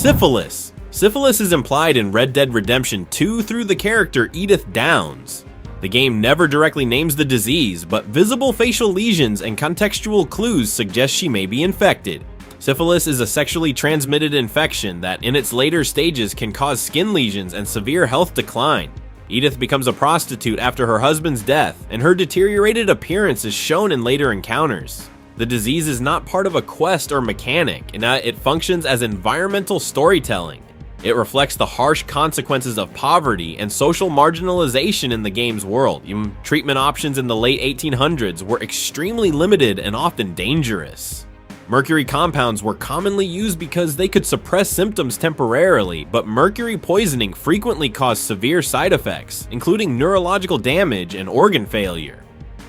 Syphilis. Syphilis is implied in Red Dead Redemption 2 through the character Edith Downs. The game never directly names the disease, but visible facial lesions and contextual clues suggest she may be infected. Syphilis is a sexually transmitted infection that in its later stages can cause skin lesions and severe health decline. Edith becomes a prostitute after her husband's death, and her deteriorated appearance is shown in later encounters. The disease is not part of a quest or mechanic, and it functions as environmental storytelling. It reflects the harsh consequences of poverty and social marginalization in the game's world. Treatment options in the late 1800s were extremely limited and often dangerous. Mercury compounds were commonly used because they could suppress symptoms temporarily, but mercury poisoning frequently caused severe side effects, including neurological damage and organ failure.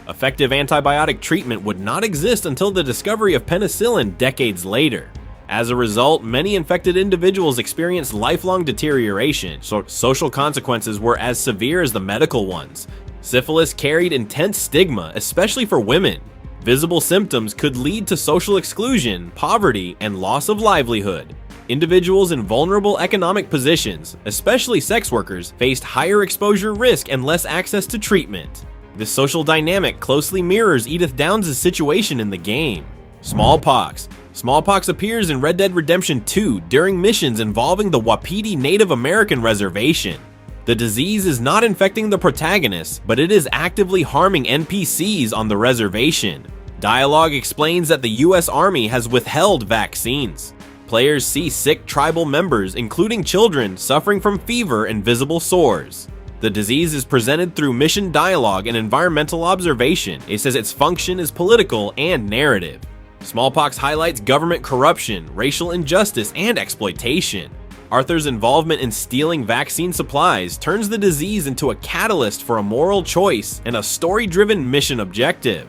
Effective antibiotic treatment would not exist until the discovery of penicillin decades later. As a result, many infected individuals experienced lifelong deterioration, so social consequences were as severe as the medical ones. Syphilis carried intense stigma, especially for women. Visible symptoms could lead to social exclusion, poverty, and loss of livelihood. Individuals in vulnerable economic positions, especially sex workers, faced higher exposure risk and less access to treatment. This social dynamic closely mirrors Edith Downs' situation in the game. Smallpox. Smallpox appears in Red Dead Redemption 2 during missions involving the Wapiti Native American Reservation. The disease is not infecting the protagonist, but it is actively harming NPCs on the reservation. Dialogue explains that the US Army has withheld vaccines. Players see sick tribal members, including children, suffering from fever and visible sores. The disease is presented through mission dialogue and environmental observation. It says its function is political and narrative. Smallpox highlights government corruption, racial injustice, and exploitation. Arthur's involvement in stealing vaccine supplies turns the disease into a catalyst for a moral choice and a story-driven mission objective.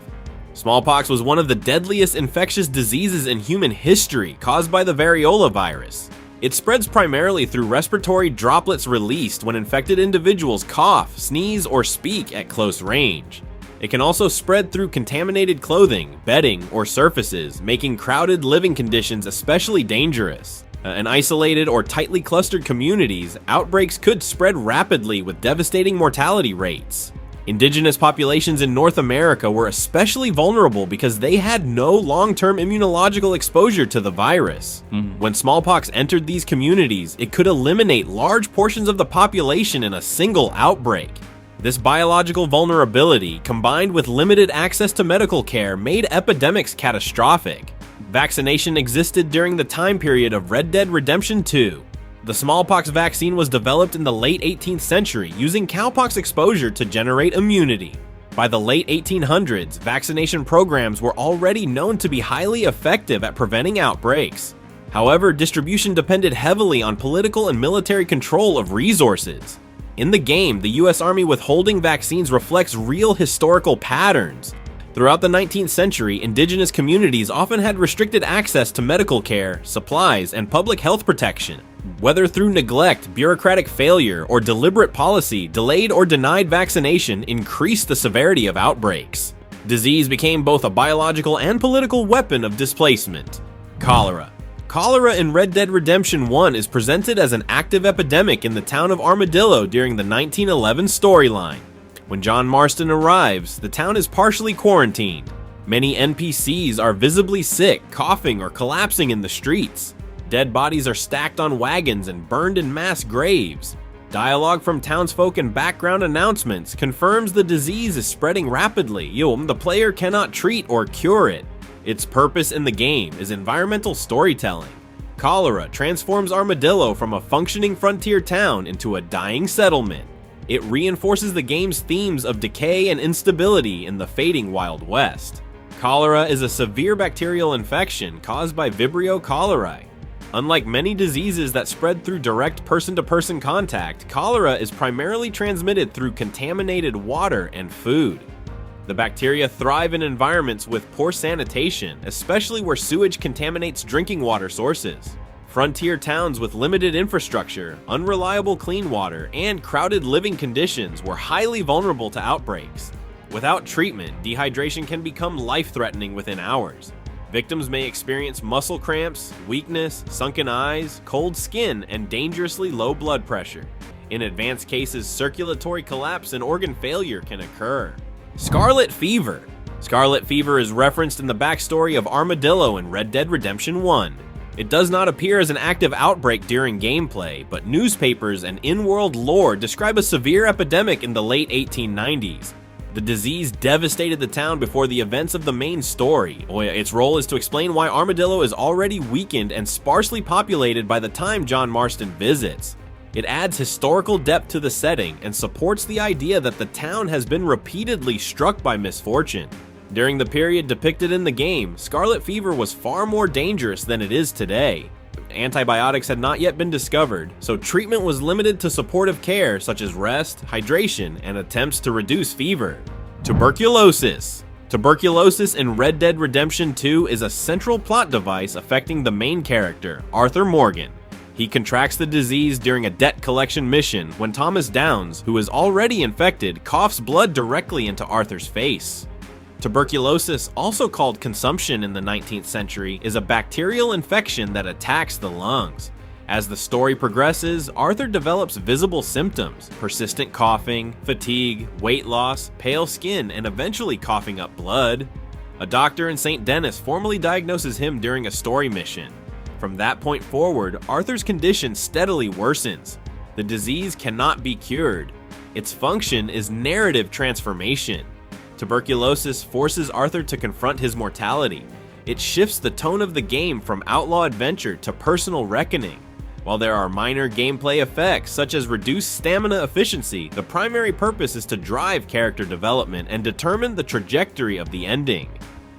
Smallpox was one of the deadliest infectious diseases in human history, caused by the variola virus. It spreads primarily through respiratory droplets released when infected individuals cough, sneeze, or speak at close range. It can also spread through contaminated clothing, bedding, or surfaces, making crowded living conditions especially dangerous. In isolated or tightly clustered communities, outbreaks could spread rapidly with devastating mortality rates. Indigenous populations in North America were especially vulnerable because they had no long-term immunological exposure to the virus. When smallpox entered these communities, it could eliminate large portions of the population in a single outbreak. This biological vulnerability, combined with limited access to medical care, made epidemics catastrophic. Vaccination existed during the time period of Red Dead Redemption 2. The smallpox vaccine was developed in the late 18th century using cowpox exposure to generate immunity. By the late 1800s, vaccination programs were already known to be highly effective at preventing outbreaks. However, distribution depended heavily on political and military control of resources. In the game, the US Army withholding vaccines reflects real historical patterns. Throughout the 19th century, indigenous communities often had restricted access to medical care, supplies, and public health protection. Whether through neglect, bureaucratic failure, or deliberate policy, delayed or denied vaccination increased the severity of outbreaks. Disease became both a biological and political weapon of displacement. Cholera. Cholera in Red Dead Redemption 1 is presented as an active epidemic in the town of Armadillo during the 1911 storyline. When John Marston arrives, the town is partially quarantined. Many NPCs are visibly sick, coughing, or collapsing in the streets. Dead bodies are stacked on wagons and burned in mass graves. Dialogue from townsfolk and background announcements confirms the disease is spreading rapidly. The player cannot treat or cure it. Its purpose in the game is environmental storytelling. Cholera transforms Armadillo from a functioning frontier town into a dying settlement. It reinforces the game's themes of decay and instability in the fading Wild West. Cholera is a severe bacterial infection caused by Vibrio cholerae. Unlike many diseases that spread through direct person-to-person contact, cholera is primarily transmitted through contaminated water and food. The bacteria thrive in environments with poor sanitation, especially where sewage contaminates drinking water sources. Frontier towns with limited infrastructure, unreliable clean water, and crowded living conditions were highly vulnerable to outbreaks. Without treatment, dehydration can become life-threatening within hours. Victims may experience muscle cramps, weakness, sunken eyes, cold skin, and dangerously low blood pressure. In advanced cases, circulatory collapse and organ failure can occur. Scarlet fever. Scarlet fever is referenced in the backstory of Armadillo in Red Dead Redemption 1. It does not appear as an active outbreak during gameplay, but newspapers and in-world lore describe a severe epidemic in the late 1890s. The disease devastated the town before the events of the main story. Its role is to explain why Armadillo is already weakened and sparsely populated by the time John Marston visits. It adds historical depth to the setting and supports the idea that the town has been repeatedly struck by misfortune. During the period depicted in the game, scarlet fever was far more dangerous than it is today. Antibiotics had not yet been discovered, so treatment was limited to supportive care such as rest, hydration, and attempts to reduce fever. Tuberculosis. Tuberculosis in Red Dead Redemption 2 is a central plot device affecting the main character, Arthur Morgan. He contracts the disease during a debt collection mission when Thomas Downs, who is already infected, coughs blood directly into Arthur's face. Tuberculosis, also called consumption in the 19th century, is a bacterial infection that attacks the lungs. As the story progresses, Arthur develops visible symptoms: persistent coughing, fatigue, weight loss, pale skin, and eventually coughing up blood. A doctor in St. Denis formally diagnoses him during a story mission. From that point forward, Arthur's condition steadily worsens. The disease cannot be cured. Its function is narrative transformation. Tuberculosis forces Arthur to confront his mortality. It shifts the tone of the game from outlaw adventure to personal reckoning. While there are minor gameplay effects such as reduced stamina efficiency, the primary purpose is to drive character development and determine the trajectory of the ending.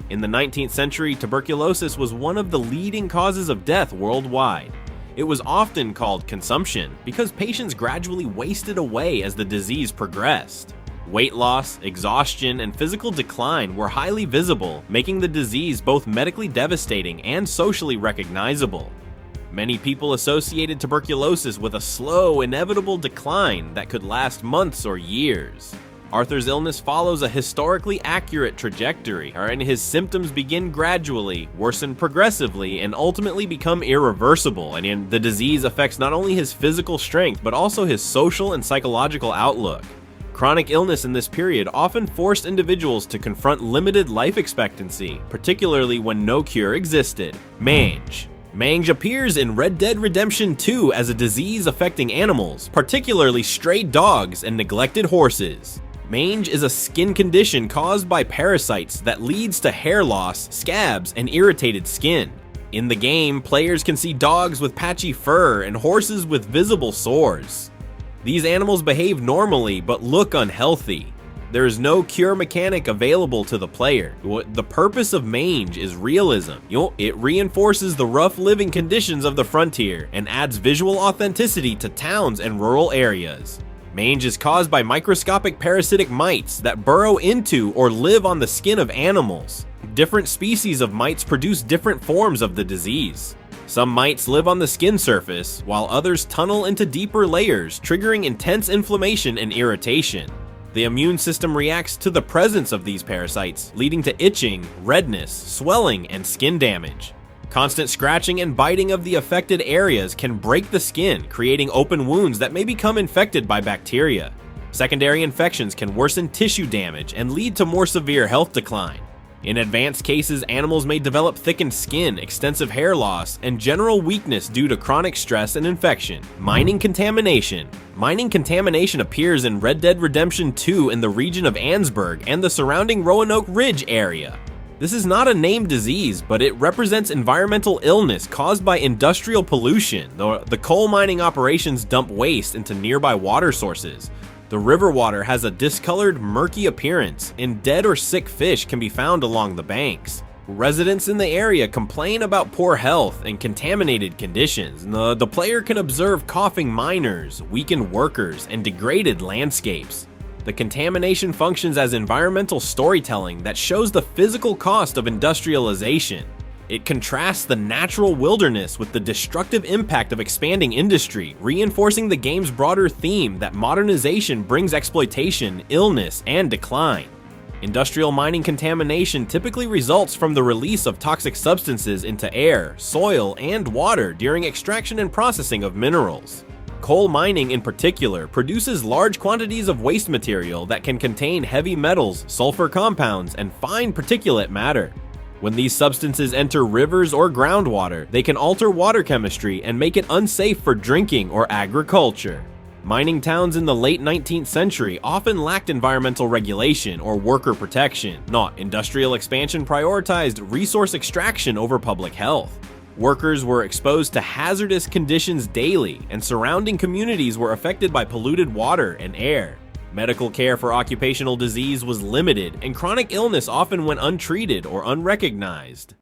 In the 19th century, tuberculosis was one of the leading causes of death worldwide. It was often called consumption because patients gradually wasted away as the disease progressed. Weight loss, exhaustion, and physical decline were highly visible, making the disease both medically devastating and socially recognizable. Many people associated tuberculosis with a slow, inevitable decline that could last months or years. Arthur's illness follows a historically accurate trajectory, and his symptoms begin gradually, worsen progressively, and ultimately become irreversible. And the disease affects not only his physical strength, but also his social and psychological outlook. Chronic illness in this period often forced individuals to confront limited life expectancy, particularly when no cure existed. Mange. Mange appears in Red Dead Redemption 2 as a disease affecting animals, particularly stray dogs and neglected horses. Mange is a skin condition caused by parasites that leads to hair loss, scabs, and irritated skin. In the game, players can see dogs with patchy fur and horses with visible sores. These animals behave normally but look unhealthy. There is no cure mechanic available to the player. The purpose of Mange is realism. It reinforces the rough living conditions of the frontier and adds visual authenticity to towns and rural areas. Mange is caused by microscopic parasitic mites that burrow into or live on the skin of animals. Different species of mites produce different forms of the disease. Some mites live on the skin surface, while others tunnel into deeper layers, triggering intense inflammation and irritation. The immune system reacts to the presence of these parasites, leading to itching, redness, swelling, and skin damage. Constant scratching and biting of the affected areas can break the skin, creating open wounds that may become infected by bacteria. Secondary infections can worsen tissue damage and lead to more severe health decline. In advanced cases, animals may develop thickened skin, extensive hair loss, and general weakness due to chronic stress and infection. Mining contamination. Mining contamination appears in Red Dead Redemption 2 in the region of Annesburg and the surrounding Roanoke Ridge area. This is not a named disease, but it represents environmental illness caused by industrial pollution. The coal mining operations dump waste into nearby water sources. The river water has a discolored, murky appearance, and dead or sick fish can be found along the banks. Residents in the area complain about poor health and contaminated conditions. The player can observe coughing miners, weakened workers, and degraded landscapes. The contamination functions as environmental storytelling that shows the physical cost of industrialization. It contrasts the natural wilderness with the destructive impact of expanding industry, reinforcing the game's broader theme that modernization brings exploitation, illness, and decline. Industrial mining contamination typically results from the release of toxic substances into air, soil, and water during extraction and processing of minerals. Coal mining in particular produces large quantities of waste material that can contain heavy metals, sulfur compounds, and fine particulate matter. When these substances enter rivers or groundwater, they can alter water chemistry and make it unsafe for drinking or agriculture. Mining towns in the late 19th century often lacked environmental regulation or worker protection. Not industrial expansion prioritized resource extraction over public health. Workers were exposed to hazardous conditions daily, and surrounding communities were affected by polluted water and air. Medical care for occupational disease was limited, and chronic illness often went untreated or unrecognized.